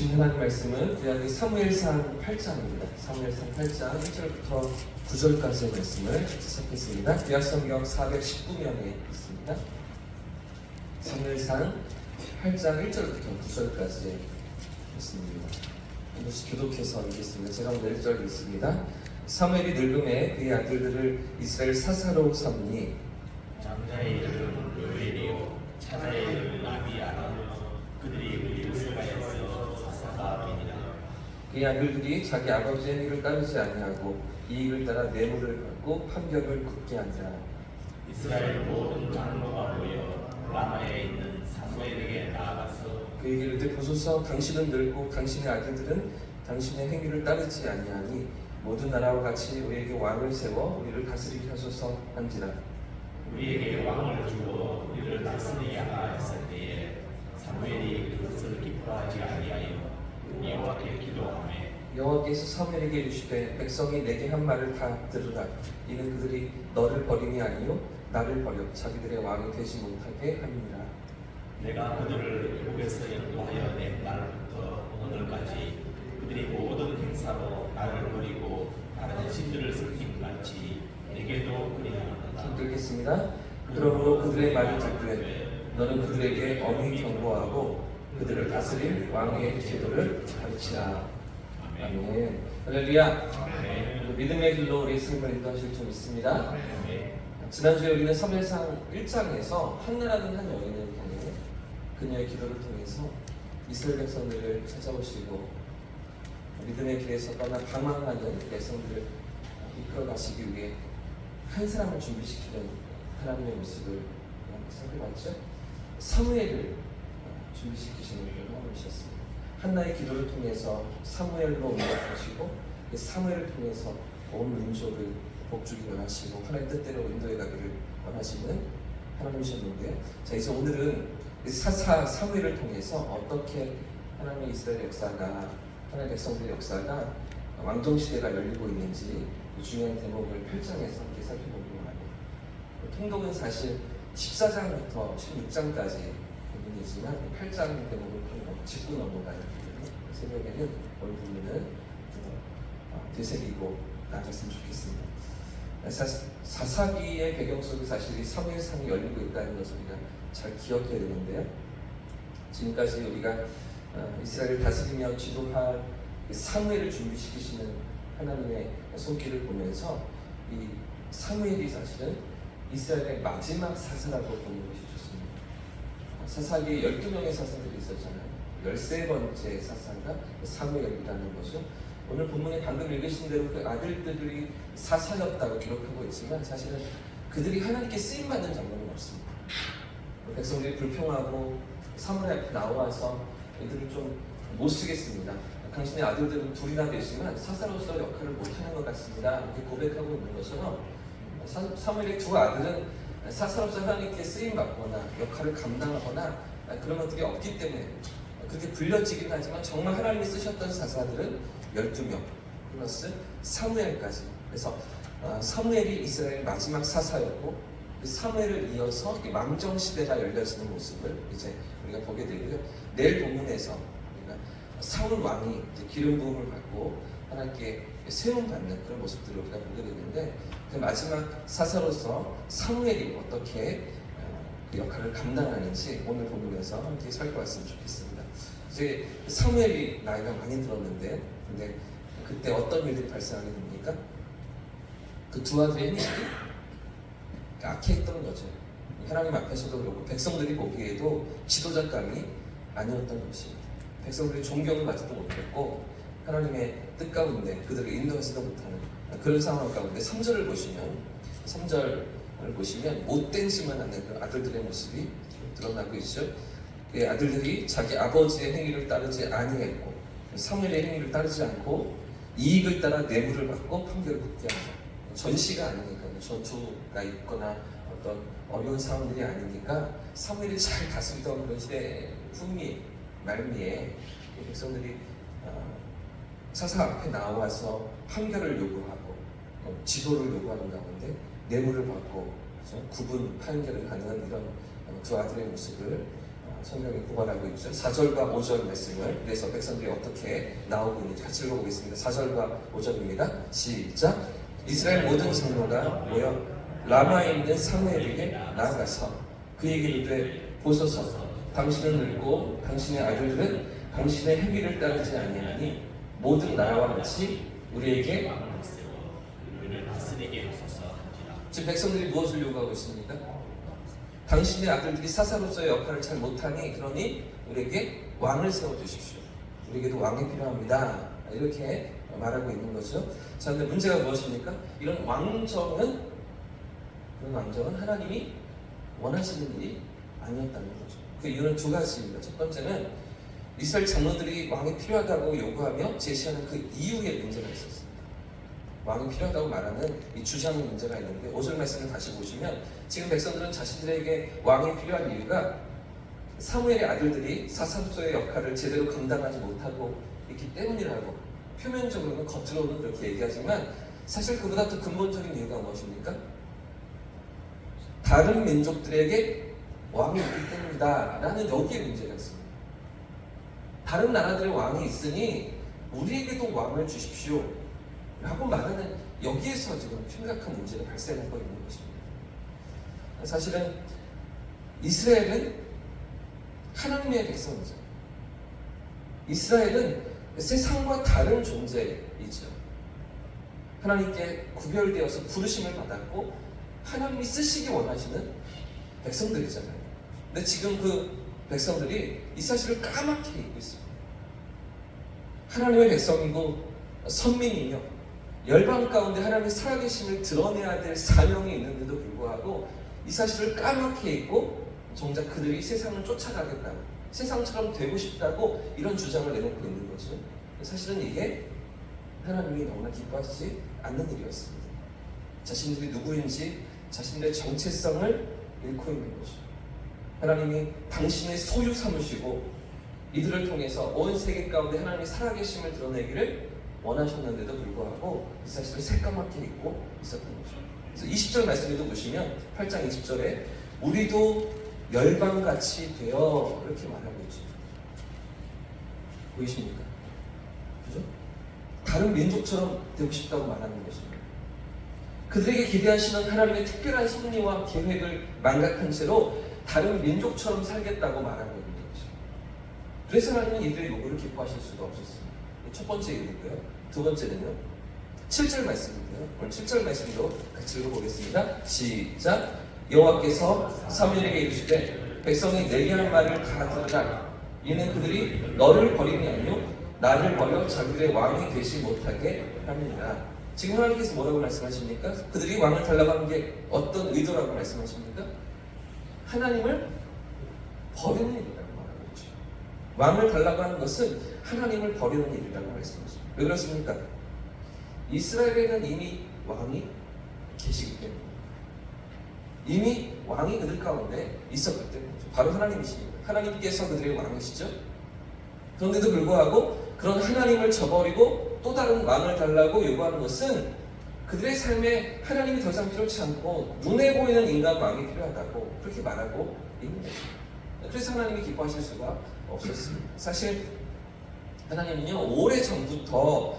보신 하나님 말씀은 구약의 사무엘상 8장입니다. 사무엘상 8장 1절부터 9절까지의 말씀을 찾겠습니다. 구약 성경 419면에 있습니다. 사무엘상 8장 1절부터 9절까지의 말씀입니다. 한 번씩 교독해서 읽겠습니다. 제가 오늘 1절 읽습니다. 사무엘이 늙음에 그의 아들들을 이스라엘 사사로 삼으니 장자의 이름은 요엘이요 차자의 이름은 아비야라. 그들이 요새가에서 사사가이니라. 그의 아들들이 자기 아버지의 행위를 따르지 아니하고 이익을 따라 뇌물을 받고 판결을 굳게 하니라. 이스라엘 모든 장로가 모여 라마에 있는 사무엘에게 나아가서 그에게 이르되 보소서 당신은 늙고 당신의 아들들은 당신의 행위를 따르지 아니하니 모든 나라와 같이 우리에게 왕을 세워 우리를 다스리게 하소서 한지라. 우리에게 왕을 주어 우리를 다스리게 하라 했을 때에 사무엘이 그것을 기뻐하지 아니하여 여호와께 기도하며 여호와께서 사무엘에게 이르시되 백성이 내게 한 말을 다 들으라. 이는 그들이 너를 버림이 아니요 나를 버려 자기들의 왕이 되지 못하게 함이니라. 내가 그들을 애국에서 인도하여 낸 날부터 오늘까지 그들이 모든 행사로 나를 버리고 다른 신들을 섬긴 같이 내게도 그리하노라. 읽겠습니다. 그러므로 그들의 말을 듣되 너는 그들에게 엄히 경고하고 그들을 다스릴 왕의 제도를 가르치라. 아멘. 할렐루야. 믿음의 길로 우리 삶을 인도하실 줄 믿습니다. 지난주에 우리는 사무엘상 1장에서 한나라는 한 여인을 통해 그녀의 기도를 통해서 이스라엘 백성들을 찾아오시고 믿음의 길에서 떠나 방황하는 백성들을 이끌어 가시기 위해 한 사람을 준비시키는 하나님의 모습을 살펴봤죠. 사무엘을 준비시키시는 그런 하나님이셨습니다. 한나의 기도를 통해서 사무엘로 옮겨가시고 그 사무엘을 통해서 온 민족을 복주기 원하시고 하나님의 뜻대로 인도해 가기를 원하시는 하나님이셨는데요. 자, 이제 오늘은 사무엘을 통해서 어떻게 하나님의 이스라엘 역사가 하나님의 백성들의 역사가 왕정시대가 열리고 있는지 중요한 대목을 8장에서 함께 살펴보기로 합니다. 통독은 사실 14장부터 16장까지 부분이지만 8장 대목을 짚고 넘어가는 새벽에는 오늘 부분은 되새기고 나갔으면 좋겠습니다. 사사기의 배경 속에 사실 이 사무엘상이 열리고 있다는 것을 우리가 잘 기억해야 되는데요. 지금까지 우리가 이스라엘을 다스리며 지도할 사무엘을 준비시키시는 하나님의 손길을 보면서 이 사무엘이 사실은 이스라엘의 마지막 사사라고 보는 것이 좋습니다. 사사기에 12명의 사사들이 있었잖아요. 13번째 사사가 사무엘이라는 거죠. 오늘 본문에 방금 읽으신 대로 그 아들들이 사사였다고 기록하고 있지만 사실은 그들이 하나님께 쓰임받는 장면은 없습니다. 백성들이 불평하고 사무엘 앞에 나와서 이들을 좀 못 쓰겠습니다. 당신의 아들들은 둘이나 되지만 사사로서 역할을 못하는 것 같습니다. 이렇게 고백하고 있는 것처럼 사무엘의 두 아들은 사사로서 하나님께 쓰임받거나 역할을 감당하거나 그런 것들이 없기 때문에 그렇게 불려지긴 하지만 정말 하나님이 쓰셨던 사사들은 12명 플러스 사무엘까지. 그래서 사무엘이 이스라엘 마지막 사사였고 그 사무엘을 이어서 왕정시대가 열려지는 모습을 이제 우리가 보게 되고요. 내일 본문에서 우리가 사울 왕이 이제 기름 부음을 받고 하나님께 세움받는 그런 모습들을 우리가 보게 되는데 그 마지막 사사로서 사무엘이 어떻게 그 역할을 감당하는지 오늘 본문에서 함께 살펴봤으면 좋겠습니다. 이제 사무엘이 나이가 많이 들었는데 근데 그때 어떤 일들이 발생하게 됩니까? 그 두 아들의 행실이 악했던 거죠. 하나님 앞에서도 그렇고 백성들이 보기에도 지도자감이 아니었던 것입니다. 백성들이 존경을 받지도 못했고 하나님의 뜻 가운데 그들을 인도하지도 못하는 그런 상황 가운데 3절을 보시면 못된 짓만 하는 그 아들들의 모습이 드러나고 있죠. 그 아들들이 자기 아버지의 행위를 따르지 아니했고 사무엘의 행위를 따르지 않고 이익을 따라 뇌물을 받고 판결을 굳게 한다. 전시가 아니니까 전투가 있거나 어떤 어려운 상황들이 아니니까 사무엘이 잘 다스리던 그런 시대 풍미 말미에 백성들이 사사 앞에 나와서 판결을 요구하고 지도를 요구하는 가운데 뇌물을 받고 구분 판결을 하는 이런 두 아들의 모습을 성경에 고발하고 있죠. 4절과 5절 말씀을 그래서 백성들이 어떻게 나오고 있는지 같이 읽어보겠습니다. 4절과 5절입니다. 시작. 이스라엘 모든 장로가 모여 라마에 있는 사무엘에게 나아가서 그에게 이르되 보소서 당신은 늙고 당신의 아들들은 당신의 행위를 따르지 아니하니 모든 나라와 같이 우리에게 우리를 다스리게 하소서 하니라. 지금 백성들이 무엇을 요구하고 있습니까? 당신의 아들들이 사사로서의 역할을 잘 못하니 그러니 우리에게 왕을 세워주십시오. 우리에게도 왕이 필요합니다. 이렇게 말하고 있는 거죠. 자, 근데 문제가 무엇입니까? 이런 왕정은 하나님이 원하시는 일이 아니었다는 거죠. 그 이유는 두 가지입니다. 첫 번째는 이스라엘 장로들이 왕이 필요하다고 요구하며 제시하는 그 이유에 문제가 있었습니다. 왕이 필요하다고 말하는 이 주장의 문제가 있는데 5절 말씀을 다시 보시면 지금 백성들은 자신들에게 왕이 필요한 이유가 사무엘의 아들들이 사사로서의 역할을 제대로 감당하지 못하고 있기 때문이라고 표면적으로는 겉으로는 그렇게 얘기하지만 사실 그보다 더 근본적인 이유가 무엇입니까? 다른 민족들에게 왕이 있기 때문이다 라는 여기에 문제가 있습니다. 다른 나라들의 왕이 있으니 우리에게도 왕을 주십시오 라고 말하는 여기에서 지금 심각한 문제가 발생하고 있는 것입니다. 사실은 이스라엘은 하나님의 백성이죠. 이스라엘은 세상과 다른 존재이죠. 하나님께 구별되어서 부르심을 받았고 하나님이 쓰시기 원하시는 백성들이잖아요. 근데 지금 그 백성들이 이 사실을 까맣게 잊고 있습니다. 하나님의 백성이고 선민이며 열방 가운데 하나님의 살아계심을 드러내야 될 사명이 있는데도 불구하고 이 사실을 까맣게 잊고 정작 그들이 세상을 쫓아가겠다고 세상처럼 되고 싶다고 이런 주장을 내놓고 있는 거죠. 사실은 이게 하나님이 너무나 기뻐하시지 않는 일이었습니다. 자신들이 누구인지 자신들의 정체성을 잃고 있는 거죠. 하나님이 당신의 소유 삼으시고 이들을 통해서 온 세계 가운데 하나님의 살아계심을 드러내기를 원하셨는데도 불구하고 이 사실을 새까맣게 잊고 있었던 거죠. 그래서 20절 말씀에도 보시면 8장 20절에 우리도 열방같이 되어 이렇게 말하고 있죠. 보이십니까? 그죠? 다른 민족처럼 되고 싶다고 말하는 것입니다. 그들에게 기대하시는 하나님의 특별한 섭리와 계획을 망각한 채로 다른 민족처럼 살겠다고 말하고 있는 거죠. 그래서 하나님은 이들의 요구를 기뻐하실 수가 없었습니다. 첫 번째 이유고요. 두 번째는요. 7절 말씀인데요. 오늘 7절 말씀도 같이 읽어보겠습니다. 시작. 여호와께서 사무엘에게 이르시되 백성이 내게 한 말을 다 들으라. 이는 그들이 너를 버림이 아니요 나를 버려 자기들의 왕이 되지 못하게 함이니라. 지금 하나님께서 뭐라고 말씀하십니까? 그들이 왕을 달라고 하는 게 어떤 의도라고 말씀하십니까? 하나님을 버리는 일이라고 말하고 있죠. 왕을 달라고 하는 것은 하나님을 버리는 일이라고 말씀하십니다. 왜 그렇습니까? 이스라엘에는 이미 왕이 계시기 때문입니다. 이미 왕이 그들 가운데 있었기 때문이죠. 바로 하나님이십니다. 하나님께서 그들의 왕이시죠. 그런데도 불구하고 그런 하나님을 저버리고 또 다른 왕을 달라고 요구하는 것은 그들의 삶에 하나님이 더 이상 필요치 않고 눈에 보이는 인간 왕이 필요하다고 그렇게 말하고 있는 거죠. 그래서 하나님이 기뻐하실 수가 없었습니다. 사실 하나님은요 오래전부터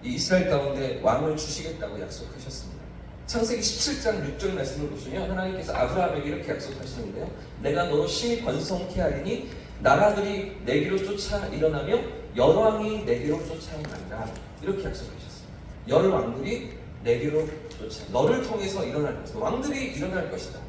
이 이스라엘 가운데 왕을 주시겠다고 약속하셨습니다. 창세기 17장 6절 말씀을 보시면 하나님께서 아브라함에게 이렇게 약속하시는데요. 내가 너로 심히 번성케 하리니 나라들이 내게로 쫓아 일어나며 열왕이 내게로 쫓아나리라. 이렇게 약속하셨습니다. 열왕들이 내게로 쫓아 너를 통해서 일어날 것이다. 왕들이 일어날 것이다.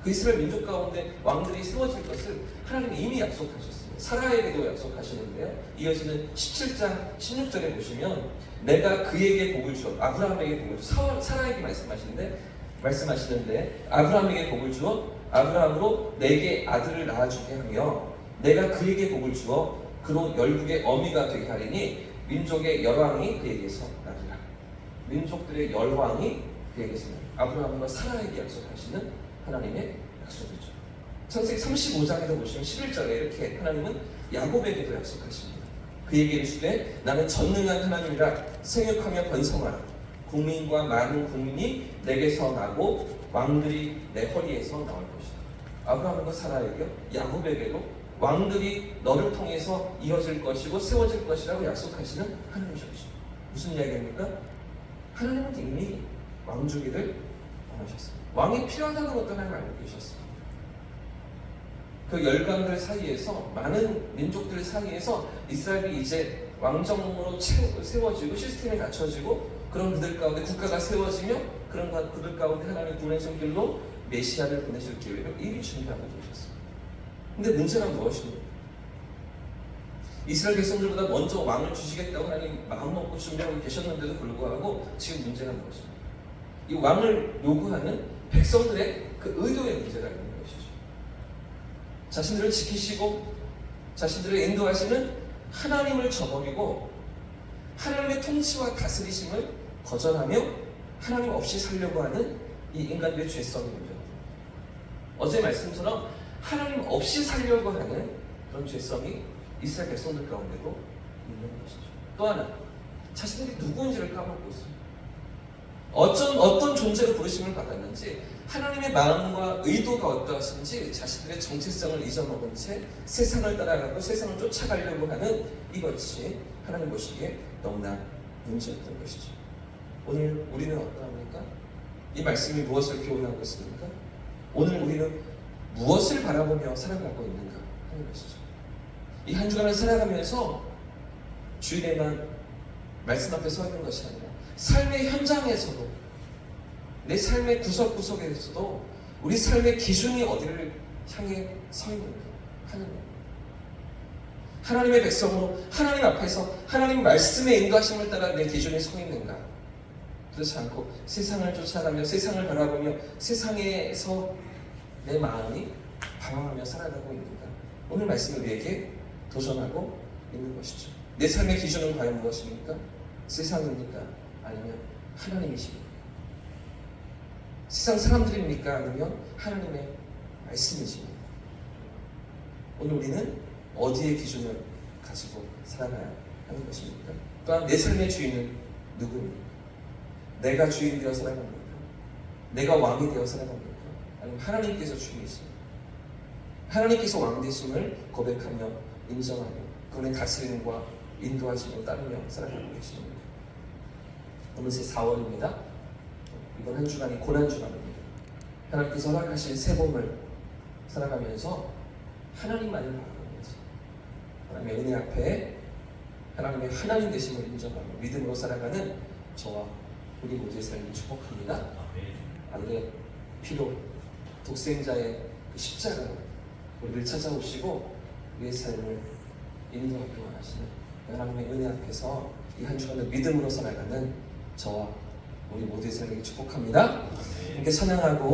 그 이스라엘 민족 가운데 왕들이 세워질 것을 하나님이 이미 약속하셨습니다. 사라에게도 약속하시는데요. 이어지는 17장 16절에 보시면 내가 그에게 복을 주어 아브라함에게 복을 주어 사라에게 말씀하시는데 아브라함에게 복을 주어 아브라함으로 내게 아들을 낳아주게 하며 내가 그에게 복을 주어 그로 열국의 어미가 되게 하리니 민족의 열왕이 그에게서 나리라. 민족들의 열왕이 그에게서 나리라. 아브라함과 사라에게 약속하시는 하나님의 약속이죠. 창세기 35장에서 보시면 11절에 이렇게 하나님은 야곱에게도 약속하십니다. 그에게 이르시되 나는 전능한 하나님이라 생육하며 번성하라. 국민과 많은 국민이 내게서 나고 왕들이 내 허리에서 나올 것이다. 아브라함과 사라에게요 야곱에게도 왕들이 너를 통해서 이어질 것이고 세워질 것이라고 약속하시는 하나님이십니다. 무슨 이야기입니까? 하나님은 이미 왕주기를 원하셨습니다. 왕이 필요하다는 것도 하나님 알고 계셨습니다. 그 열강들 사이에서, 많은 민족들 사이에서 이스라엘이 이제 왕정으로 세워지고 시스템이 갖춰지고, 그런 그들 가운데 국가가 세워지며, 그런 그들 가운데 하나님의 보내신 길로 메시아를 보내실 계획을 이미 준비하고 계셨습니다. 근데 문제가 무엇입니까? 이스라엘 백성들보다 먼저 왕을 주시겠다고 하나님 마음 먹고 준비하고 계셨는데도 불구하고 지금 문제가 무엇입니까? 이 왕을 요구하는 백성들의 그 의도의 문제가 있는 것이죠. 자신들을 지키시고 자신들을 인도하시는 하나님을 저버리고 하나님의 통치와 다스리심을 거절하며 하나님 없이 살려고 하는 이 인간들의 죄성이 문제입니다. 어제 말씀처럼 하나님 없이 살려고 하는 그런 죄성이 이스라엘 백성들 가운데도 있는 것이죠. 또 하나, 자신들이 누구인지를 까먹고 있습니다. 어떤 존재로 부르심을 받았는지, 하나님의 마음과 의도가 어떠하신지 자신들의 정체성을 잊어먹은 채 세상을 따라가고 세상을 쫓아가려고 하는 이것이 하나님 보시기에 너무나 문제였던 것이죠. 오늘 우리는 어떠합니까? 이 말씀이 무엇을 교훈하고 있습니까? 오늘 우리는 무엇을 바라보며 살아가고 있는가 하는 것이죠. 이 한 주간을 살아가면서 주일에만 말씀 앞에 서 있는 것이 아니라 삶의 현장에서도, 내 삶의 구석구석에서도 우리 삶의 기준이 어디를 향해 서 있는가 하는 겁니다. 하나님의 백성으로 하나님 앞에서 하나님 말씀의 인도하심을 따라 내 기준이 서 있는가? 그렇지 않고 세상을 쫓아가며 세상을 바라보며 세상에서 내 마음이 방황하며 살아가고 있는가? 오늘 말씀이 우리에게 도전하고 있는 것이죠. 내 삶의 기준은 과연 무엇입니까? 세상입니까? 아니면 하나님이십니까? 세상 사람들입니까? 아니면 하나님의 말씀이십니까? 오늘 우리는 어디의 기준을 가지고 살아가야 하는 것입니까? 또한 내 삶의 주인은 누구입니까? 내가 주인 되어 살아갑니까? 내가 왕이 되어 살아갑니까? 아니면 하나님께서 주인이십니까? 하나님께서 왕 되심을 고백하며 인정하며 그분의 다스림과 인도하심을 따르며 살아가고 계십니다. 어느새 4월입니다. 이번 한 주간이 고난 주간입니다. 하나님께서 허락하신 새 봄을 살아가면서 하나님만을 바라보면서 하나님의 은혜 앞에 하나님의 하나님 되심을 인정하며 믿음으로 살아가는 저와 우리 모두의 삶을 축복합니다. 아들의 피로 독생자의 그 십자가로 우리를 찾아오시고 우리의 삶을 인도하기 원하시는 하나님의 은혜 앞에서 이 한 주간을 믿음으로 살아가는 저와 우리 모두의 삶을 축복합니다. 함께 찬양하고